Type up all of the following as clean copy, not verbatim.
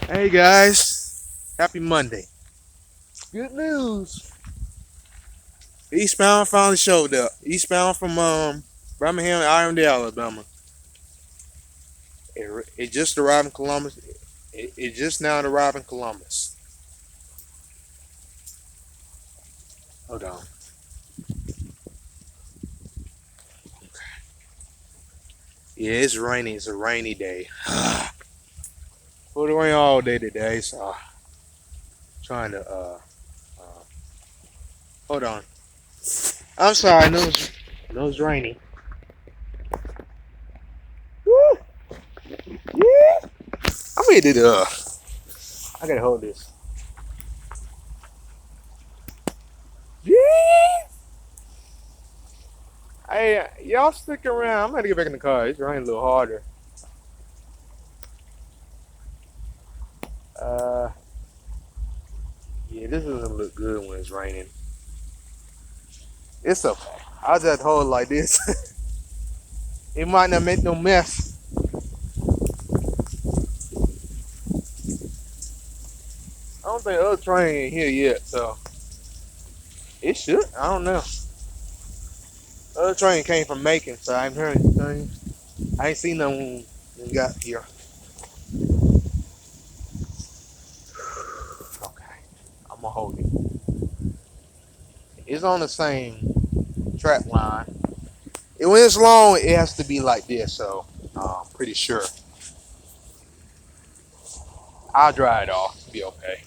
Hey guys, happy Monday. Good news. Eastbound finally showed up. Eastbound from Bham-Irondale, Alabama. It just arrived in Columbus. It just now arrived in Columbus. Hold on. Yeah, it's rainy. It's a rainy day. Put it rain all day today, so trying to hold on. I'm sorry, I know it's rainy. Woo! Yeah. I'm ready to I gotta hold this. Yeah. Hey, y'all stick around. I'm gonna get back in the car. It's raining a little harder. Uh, yeah, this doesn't look good when it's raining. It's okay. I'll just hold it like this. It might not make no mess. I don't think the other train ain't here yet, so it should. I don't know. The other train came from Macon, so I haven't heard anything. I ain't seen no one when we got here. Okay, I'm gonna hold it. It's on the same track line. When it's long, it has to be like this, so I'm pretty sure. I'll dry it off. It'll be okay.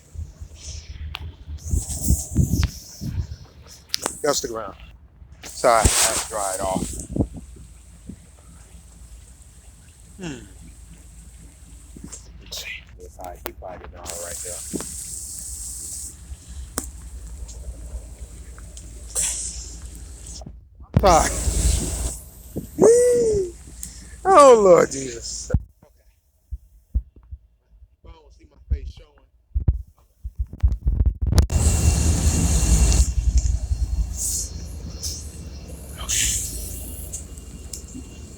Y'all stick around. Sorry, I have to dry it off. Let's see. He probably did all right there. Sorry. Oh Lord Jesus. I don't see my face showing.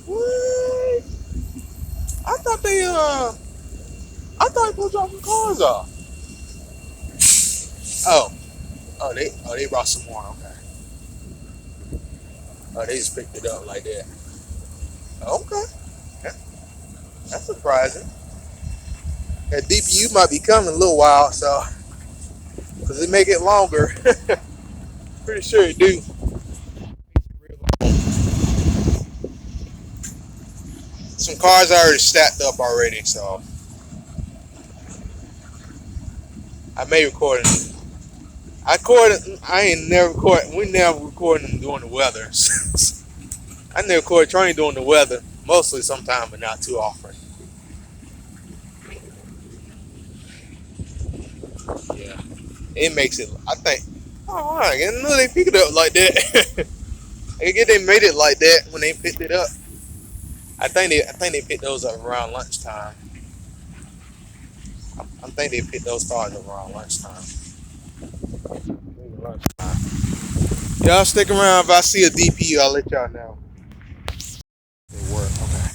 What? I thought they pulled dropping cars off. Oh, they brought some more. Okay. Oh, they just picked it up like that. Okay, that, that's surprising. That DPU might be coming in a little while, so because it make it longer. Pretty sure it do. Some cars are already stacked up already, so I may record it. I ain't never record. We never recording during the weather. I never record train during the weather. Mostly sometimes, but not too often. Yeah, it makes it. I think. Oh, I didn't know they picked it up like that. I guess they made it like that when they picked it up. I think they picked those up around lunchtime. I think they picked those cars up around lunchtime. Maybe lunchtime. Y'all stick around. If I see a DPU, I'll let y'all know. It work. Okay.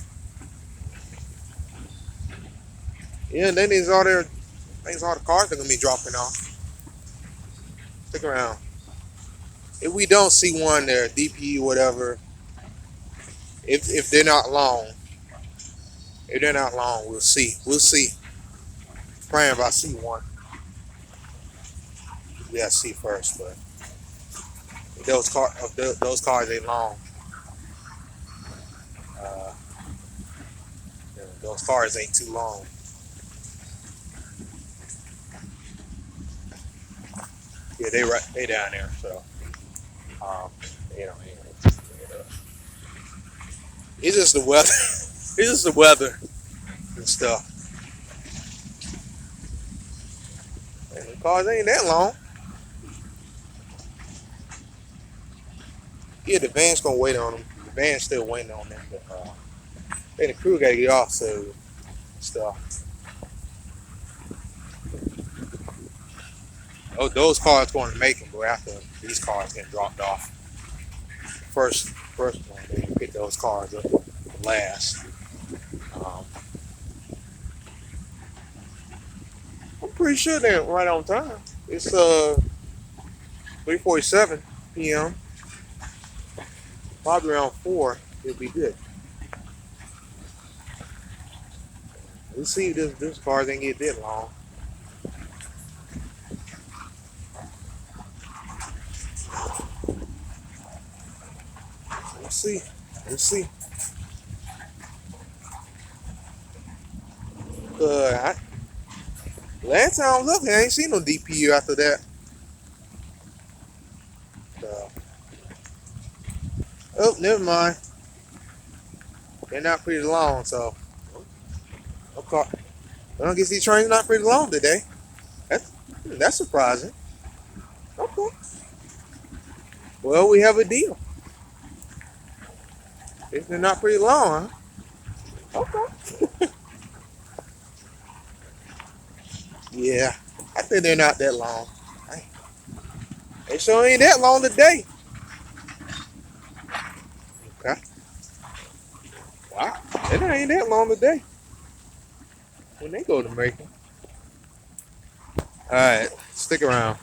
Yeah, then there's all their things. All the cars are gonna be dropping off. Stick around. If we don't see one there, DPU, whatever. If they're not long, if they're not long, we'll see. We'll see. Praying if I see one. We gotta see first, but if those cars ain't long. Uh, those cars ain't too long. Yeah, they down there. So um, you know, it's just the weather. It's just the weather and stuff. And the cars ain't that long. Yeah, the van's gonna wait on them. The van's still waiting on them, but then the crew gotta get off, so stuff. Oh, those cars going to Macon, but after these cars get dropped off. First one, they pick those cars up last. Um, pretty sure they're right on time. It's 3:47 p.m. Probably around 4. It'll be good. Let's see if this car didn't get that long. Let's see. Let's see. Last time I was up here, I ain't seen no DPU after that. Oh, never mind. They're not pretty long, so. Okay. Well, I guess these trains not pretty long today. That's surprising. Okay. Well, we have a deal. If they're not pretty long, huh? Okay. Yeah, I think they're not that long. They sure ain't that long today. Okay. Wow. It ain't that long today. When they go to Macon. Alright, stick around.